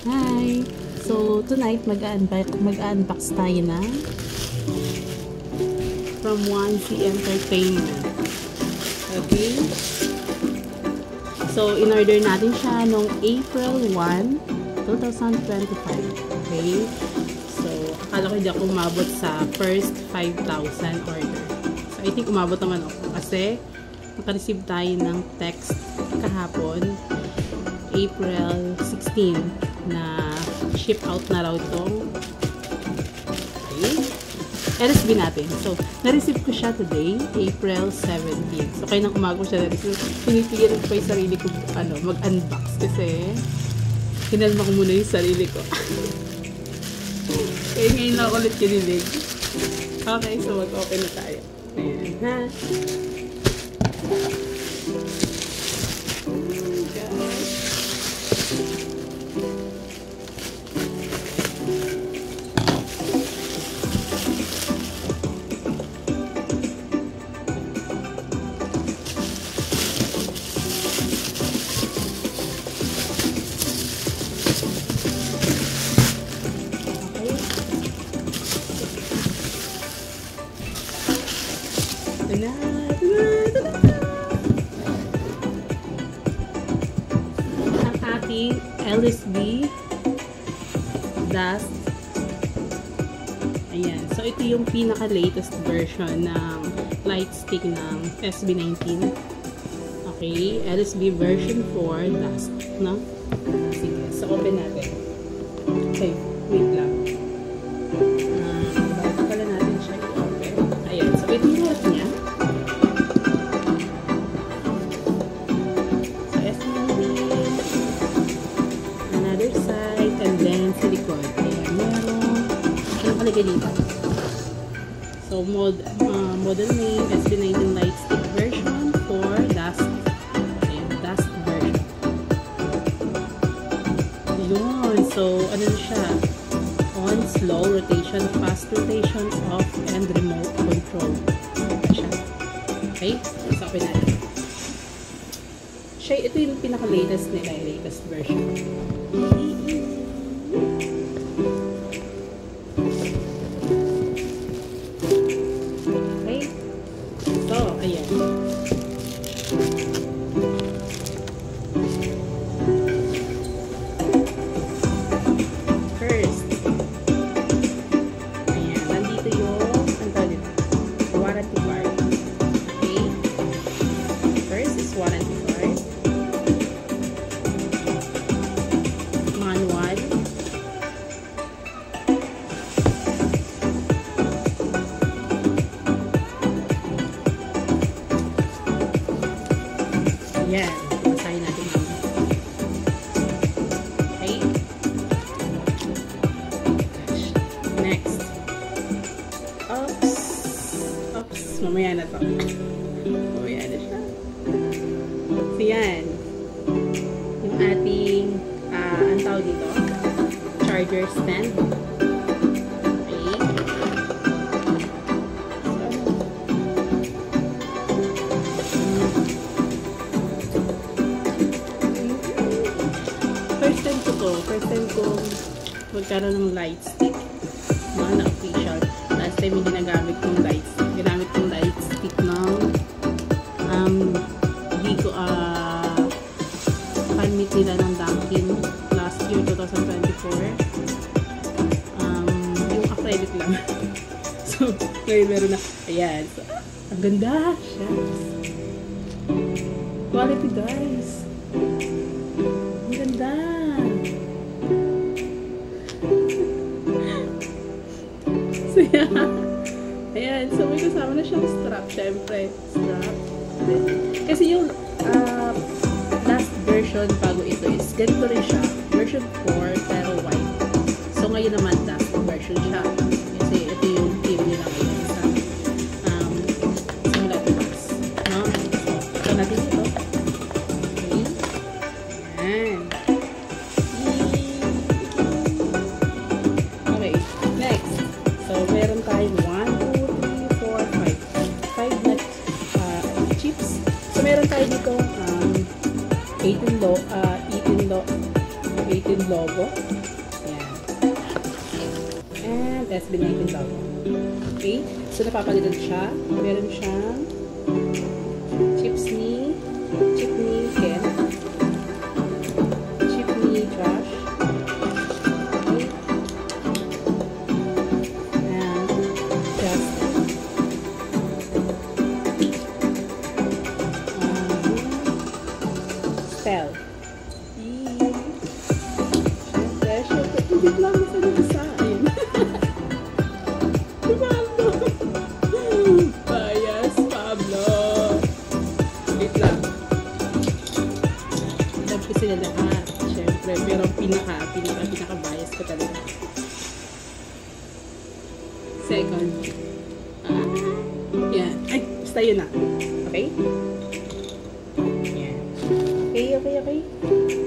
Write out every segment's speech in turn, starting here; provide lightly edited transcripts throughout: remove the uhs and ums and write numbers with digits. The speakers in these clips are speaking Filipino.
Hi! So, tonight mag-unbox tayo na from 1C Entertainment. Okay? So, in-order natin siya noong April 1, 2025. Okay? So, akala ko hindi ako umabot sa first 5,000 order. So, I think umabot naman ako kasi naka-receive tayo ng text kahapon, April 16, na ship out na raw itong LSB natin. So, na-receive ko siya today, April 17. So, kaya nang umaga ko siya na-receive. Pinipigilan ko yung sarili ko mag-unbox kasi hinalma ko muna yung sarili ko. Kaya ngayon lang ulit kinilig. Okay, so mag-open na tayo. Ayan na. Ang ating LSB dust. Ayan. So, ito yung pinaka-latest version ng light stick ng SB19. Okay. LSB version 4 dust. No? Sige. So, open natin. Okay. Wait lang. Bago pala natin siya i-open. Ayan. So, ito yung load niya. Dito. So, model name, SB19 light stick version for dust. Ayan, dust version. Yun. So, ano na siya? On, slow rotation, fast rotation, off, and remote control. Siya. Okay? So, open natin. Siya, ito yung pinaka-latest nila, latest version. Yan. Basahin natin yun. Okay. Next. Oops. Oops. Mamaya na to. Mamaya na siya. So, yan. Yung ating, ang tawag dito, charger stand. First time ko magkaroon ng light stick na official. Last time yung ginagamit kong light stick. Ginamit kong light stick ng fan-meet nila ng Dunkin last year, 2024. Yung acrylic lang. So, ngayon meron na. Ayan. So, ang ganda. Yes. Quality, guys. Ang ganda. So, yeah. Ayan. So, may kasama na siyang strap. Siyempre, strap. Kasi yung last version bago ito is ganito rin siya. Version 4, pero white. So, ngayon naman, dust version siya. Kasi ito yung team nila ngayon sa simula to box. No? So, natin ito. Okay. Ayan. Okay. Next. So, meron tayong 1, 2, 3, 4, 5. 5 na chips. So, meron tayo dito 18 SB19 logo. Ayan. And SB19 logo. Okay? So, napapalitan siya. Meron siyang Chipney Ken. Chipney Trash. Okay? And Justin. Spell. Siyempre. Hindi lang sa design. Pablo. Bias, Pablo. Wait lang. Love ko sila lahat. Siyempre. Pero pinaka-bias ko talaga. Second. Yan. Ay, basta yun na. Okay? Yan. Okay.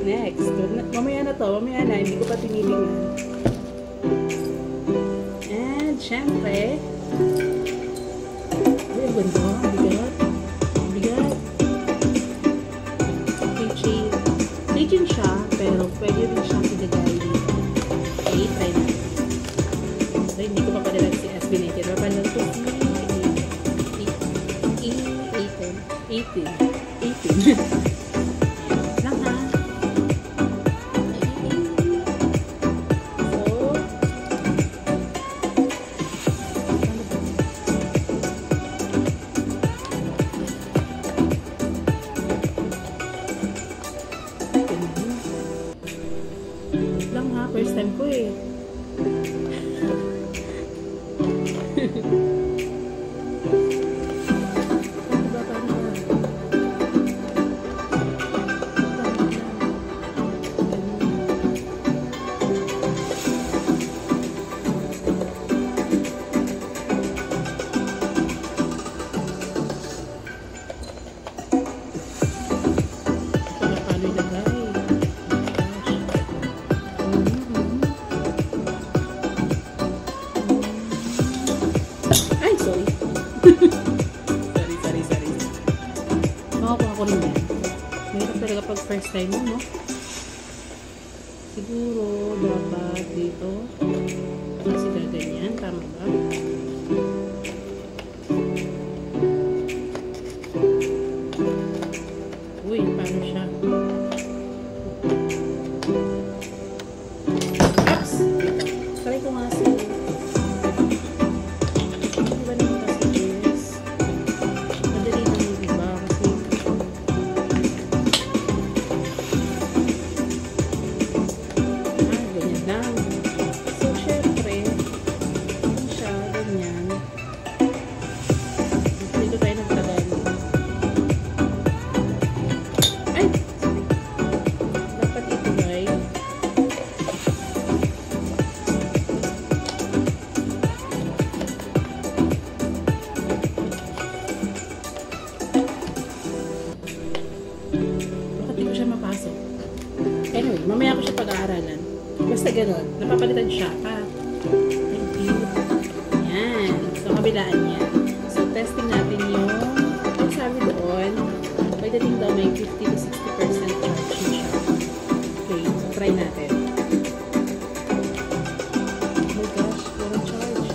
Next. Mamaya na to. Mamaya na. Hindi ko pa tinitingnan. And, syempre, ay, ang ganda. Ang bigat. Keychain siya, pero pwede rin siyang ilagay dito. Okay, try natin. So, hindi ko pa padalag si SB19. Mapanood ko si 18. Lang ha. Lang ha, first time ko eh. Ay, sorry. sorry. Makakuha ko rin yan. Mahirap talaga pag first time mo, no? Siguro, dapat dito. Kasi gaganyan. Tama ba? Uy, paano siya? Oops! Try ko nga si anyway, mamaya ko siya pag-aaralan. Basta gano'n. Napapalitan siya pa. Thank you. Yan. So, kabilaan niya. So, testing natin yung sabi doon. Pagdating daw may 50 to 60% charge siya. Okay. So, try natin. Oh my gosh. Walang charge.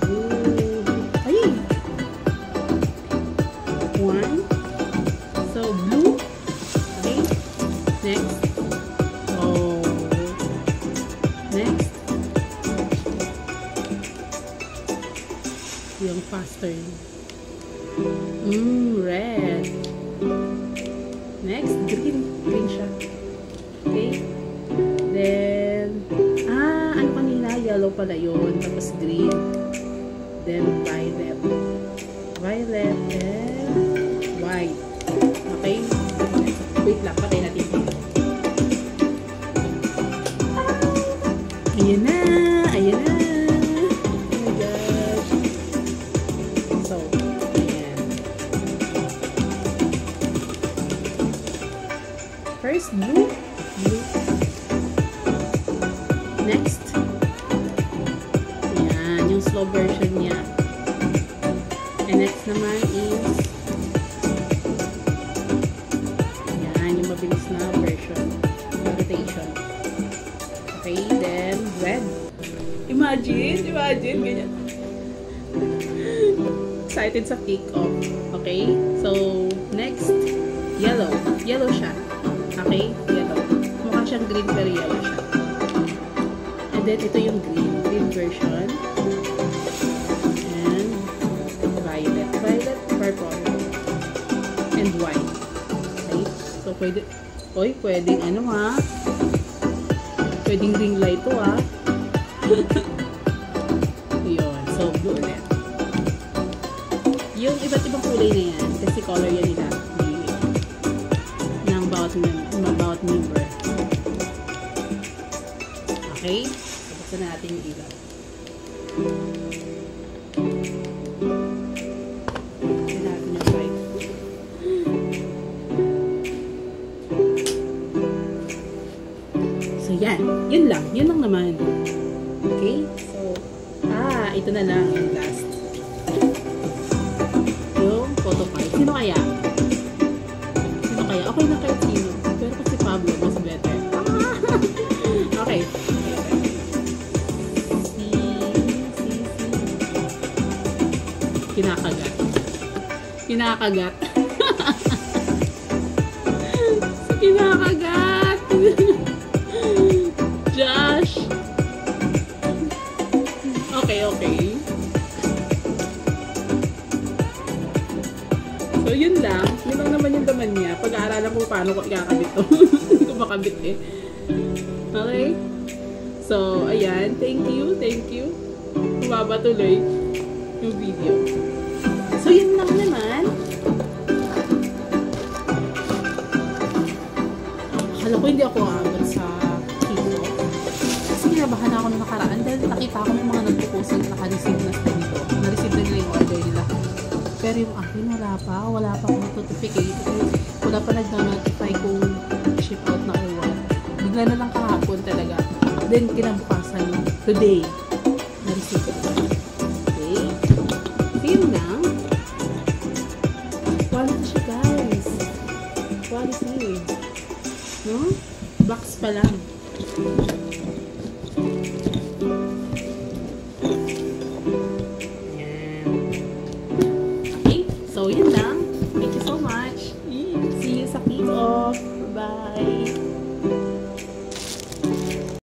Ooh. Ay! 1. So, blue. Okay. Next. Oh. Next. Yung faster. Red. Next. Green. Green siya. Okay. Then, ano kanina? Yellow pala yun. Tapos green. Then, violet. Violet and white. Okay? Wait lang, patay natin ito. Ayan na! Ayan na! Oh my gosh! So, ayan. First, blue. Blue. Next. Ayan, yung slow version niya. And next naman is Imagine, ganyan. Excited sa kick-off. Okay? So, next, yellow. Yellow siya. Okay? Yellow. Mukha siyang green pero yellow siya. And then, ito yung green. Green version. And violet. Violet, purple. And white. Okay? So, pwede, pwedeng ano ha? Pwedeng ring light to ha? Yun. So, blue ulit. Yung iba't ibang kulay na yan, kasi color yan nila ng bawat member. Okay? Buksan na natin yung ilaw. Buksan natin yung white. So, yan. Yun lang. Yun lang naman. Okay? So, ito na lang yung last. Yung photo card. Sino kaya? Sino kaya? Okay na kahit sino. Pero kasi Pablo, mas better. Okay. Kinakagat. Kinakagat. Kinakagat. Josh. Okay. So, yun lang. Yun lang naman yung laman niya. Pag-aaralan ko paano ko ikakabit to. Hindi ko makabit eh. Okay? So, ayan. Thank you. Bumaba tuloy yung video. So, yun lang naman. Akala ko hindi ako aabot sa kilo. Kasi kinabahan ako nung nakaraan dahil nakita ko ng mga nagpo-post na naka-receive na sa dito. Na-receive na nila yung order nila. Pero yung akin, wala pa akong notification. Wala pa nag-notify kung ship out na or what. Bigla na lang kahapon talaga. Then, kinabukasan today, na-receive ko. Okay? Yun lang. Quality siya, guys. Quality. No? Box pa lang.